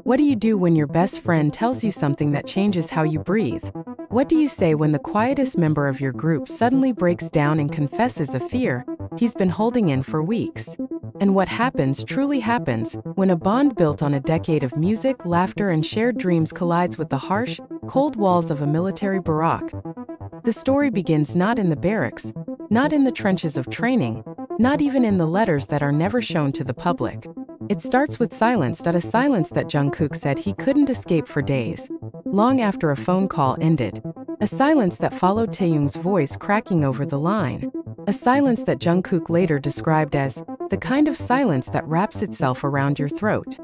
What do you do when your best friend tells you something that changes how you breathe? What do you say when the quietest member of your group suddenly breaks down and confesses a fear he's been holding in for weeks? And what happens truly happens when a bond built on a decade of music, laughter, and shared dreams collides with the harsh, cold walls of a military barrack. The story begins not in the barracks, not in the trenches of training, not even in the letters that are never shown to the public. It starts with silence, a silence that Jungkook said he couldn't escape for days, long after a phone call ended. A silence that followed Taehyung's voice cracking over the line. A silence that Jungkook later described as the kind of silence that wraps itself around your throat.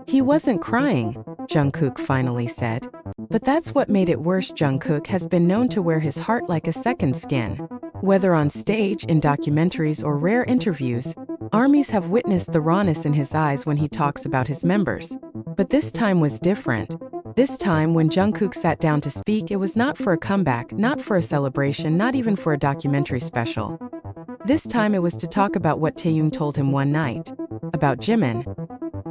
He wasn't crying, Jungkook finally said. But that's what made it worse. Jungkook has been known to wear his heart like a second skin. Whether on stage, in documentaries, or rare interviews, armies have witnessed the rawness in his eyes when he talks about his members. But this time was different. This time, when Jungkook sat down to speak, it was not for a comeback, not for a celebration, not even for a documentary special. This time it was to talk about what Taehyung told him one night, about Jimin.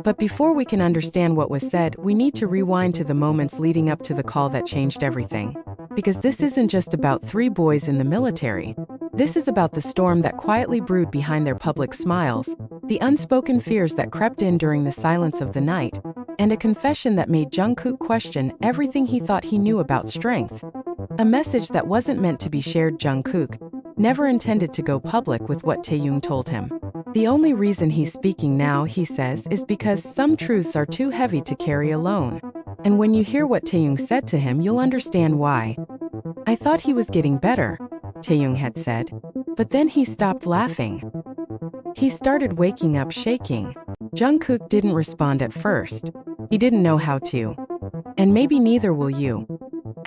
But before we can understand what was said, we need to rewind to the moments leading up to the call that changed everything. Because this isn't just about three boys in the military. This is about the storm that quietly brewed behind their public smiles, the unspoken fears that crept in during the silence of the night, and a confession that made Jungkook question everything he thought he knew about strength. A message that wasn't meant to be shared. Jungkook never intended to go public with what Taehyung told him. The only reason he's speaking now, he says, is because some truths are too heavy to carry alone. And when you hear what Taehyung said to him, you'll understand why. I thought he was getting better, Taehyung had said. But then he stopped laughing. He started waking up shaking. Jungkook didn't respond at first. He didn't know how to. And maybe neither will you.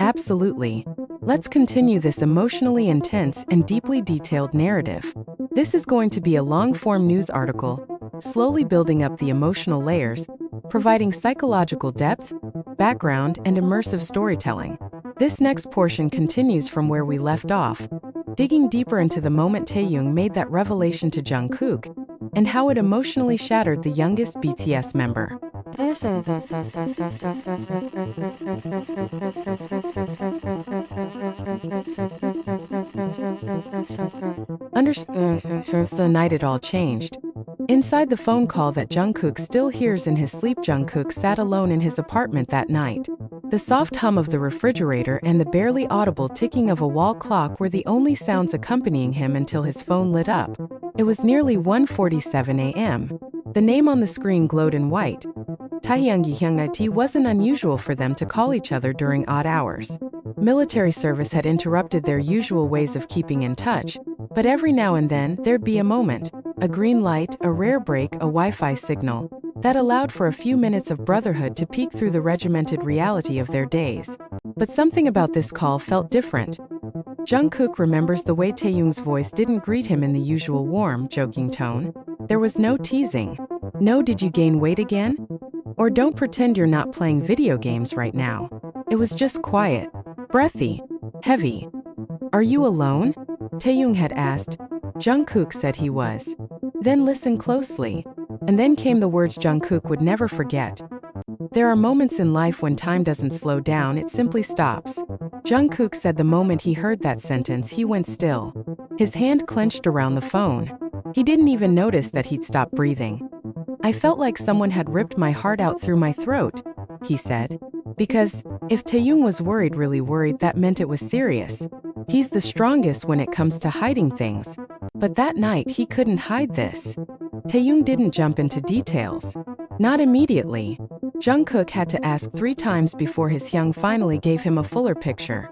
Absolutely. Let's continue this emotionally intense and deeply detailed narrative. This is going to be a long-form news article, slowly building up the emotional layers, providing psychological depth, background, and immersive storytelling. This next portion continues from where we left off, digging deeper into the moment Taehyung made that revelation to Jungkook, and how it emotionally shattered the youngest BTS member. The night it all changed. Inside the phone call that Jungkook still hears in his sleep, Jungkook sat alone in his apartment that night. The soft hum of the refrigerator and the barely audible ticking of a wall clock were the only sounds accompanying him until his phone lit up. It was nearly 1:47 a.m. The name on the screen glowed in white. Taehyung. It wasn't unusual for them to call each other during odd hours. Military service had interrupted their usual ways of keeping in touch, but every now and then there'd be a moment, a green light, a rare break, a Wi-Fi signal, that allowed for a few minutes of brotherhood to peek through the regimented reality of their days. But something about this call felt different. Jungkook remembers the way Taehyung's voice didn't greet him in the usual warm, joking tone. There was no teasing. No "did you gain weight again?" Or "don't pretend you're not playing video games right now." It was just quiet, breathy, heavy. "Are you alone?" Taehyung had asked. Jungkook said he was. Then listen closely. And then came the words Jungkook would never forget. "There are moments in life when time doesn't slow down, it simply stops." Jungkook said the moment he heard that sentence, he went still. His hand clenched around the phone. He didn't even notice that he'd stopped breathing. "I felt like someone had ripped my heart out through my throat," he said. Because if Taehyung was worried, really worried, that meant it was serious. He's the strongest when it comes to hiding things. But that night he couldn't hide this. Taehyung didn't jump into details. Not immediately. Jungkook had to ask 3 times before his Hyung finally gave him a fuller picture.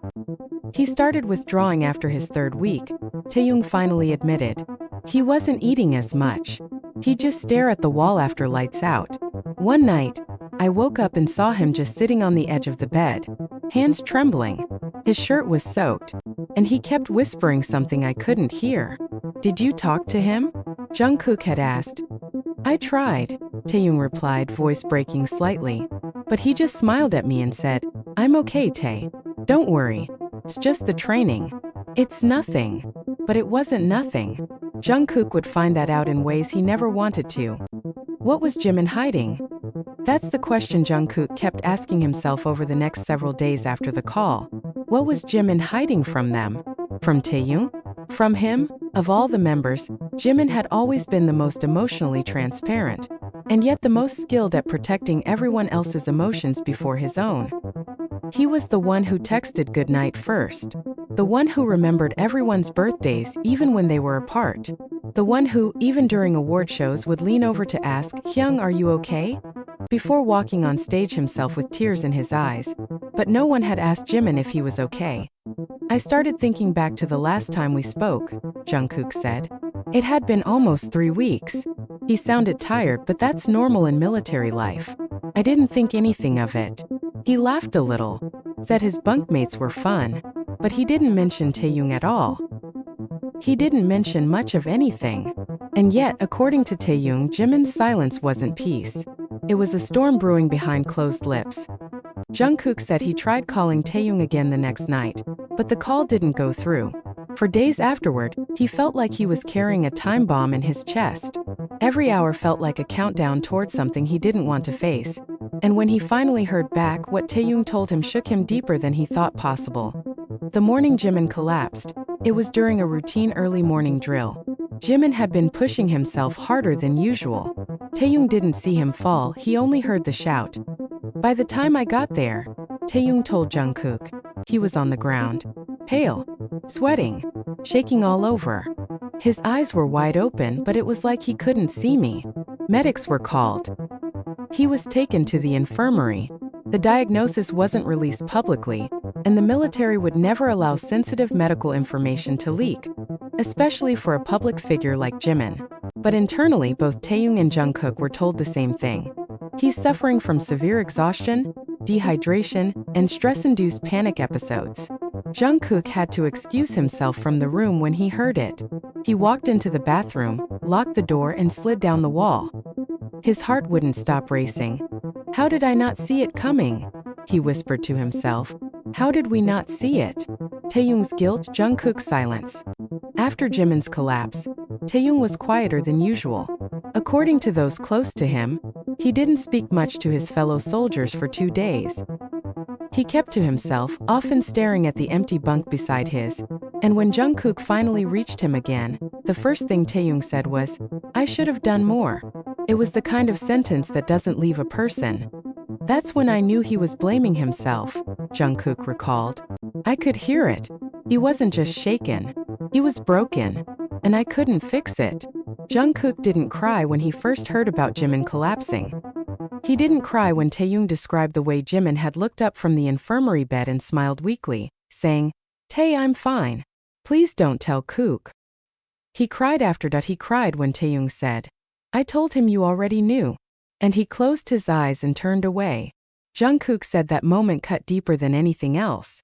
He started withdrawing after his 3rd week, Taehyung finally admitted. He wasn't eating as much. He'd just stare at the wall after lights out. "One night, I woke up and saw him just sitting on the edge of the bed, hands trembling. His shirt was soaked, and he kept whispering something I couldn't hear." "Did you talk to him?" Jungkook had asked. "I tried," Taehyung replied, voice breaking slightly. "But he just smiled at me and said, 'I'm okay, Tae. Don't worry. It's just the training. It's nothing.' But it wasn't nothing." Jungkook would find that out in ways he never wanted to. What was Jimin hiding? That's the question Jungkook kept asking himself over the next several days after the call. What was Jimin hiding from them? From Taehyung? From him? Of all the members, Jimin had always been the most emotionally transparent, and yet the most skilled at protecting everyone else's emotions before his own. He was the one who texted goodnight first. The one who remembered everyone's birthdays even when they were apart. The one who, even during award shows, would lean over to ask, "Hyung, are you okay?" before walking on stage himself with tears in his eyes. But no one had asked Jimin if he was okay. "I started thinking back to the last time we spoke," Jungkook said. "It had been almost 3 weeks." He sounded tired, but that's normal in military life. "I didn't think anything of it." He laughed a little, said his bunkmates were fun, but he didn't mention Taehyung at all. He didn't mention much of anything. And yet, according to Taehyung, Jimin's silence wasn't peace. It was a storm brewing behind closed lips. Jungkook said he tried calling Taehyung again the next night, but the call didn't go through. For days afterward, he felt like he was carrying a time bomb in his chest. Every hour felt like a countdown toward something he didn't want to face. And when he finally heard back, what Taehyung told him shook him deeper than he thought possible. The morning Jimin collapsed. It was during a routine early morning drill. Jimin had been pushing himself harder than usual. Taehyung didn't see him fall, he only heard the shout. "By the time I got there," Taehyung told Jungkook, "he was on the ground. Pale, sweating, shaking all over. His eyes were wide open, but it was like he couldn't see me." Medics were called. He was taken to the infirmary. The diagnosis wasn't released publicly, and the military would never allow sensitive medical information to leak, especially for a public figure like Jimin. But internally, both Taehyung and Jungkook were told the same thing. He's suffering from severe exhaustion, dehydration, and stress-induced panic episodes. Jungkook had to excuse himself from the room when he heard it. He walked into the bathroom, locked the door, and slid down the wall. His heart wouldn't stop racing. "How did I not see it coming?" he whispered to himself. "How did we not see it?" Taehyung's guilt, Jungkook's silence. After Jimin's collapse, Taehyung was quieter than usual. According to those close to him, he didn't speak much to his fellow soldiers for 2 days. He kept to himself, often staring at the empty bunk beside his. And when Jungkook finally reached him again, the first thing Taehyung said was, "I should have done more." It was the kind of sentence that doesn't leave a person. "That's when I knew he was blaming himself," Jungkook recalled. "I could hear it. He wasn't just shaken. He was broken. And I couldn't fix it." Jungkook didn't cry when he first heard about Jimin collapsing. He didn't cry when Taehyung described the way Jimin had looked up from the infirmary bed and smiled weakly, saying, "Tae, I'm fine. Please don't tell Kook." He cried after that. He cried when Taehyung said, "I told him you already knew." And he closed his eyes and turned away. Jungkook said that moment cut deeper than anything else.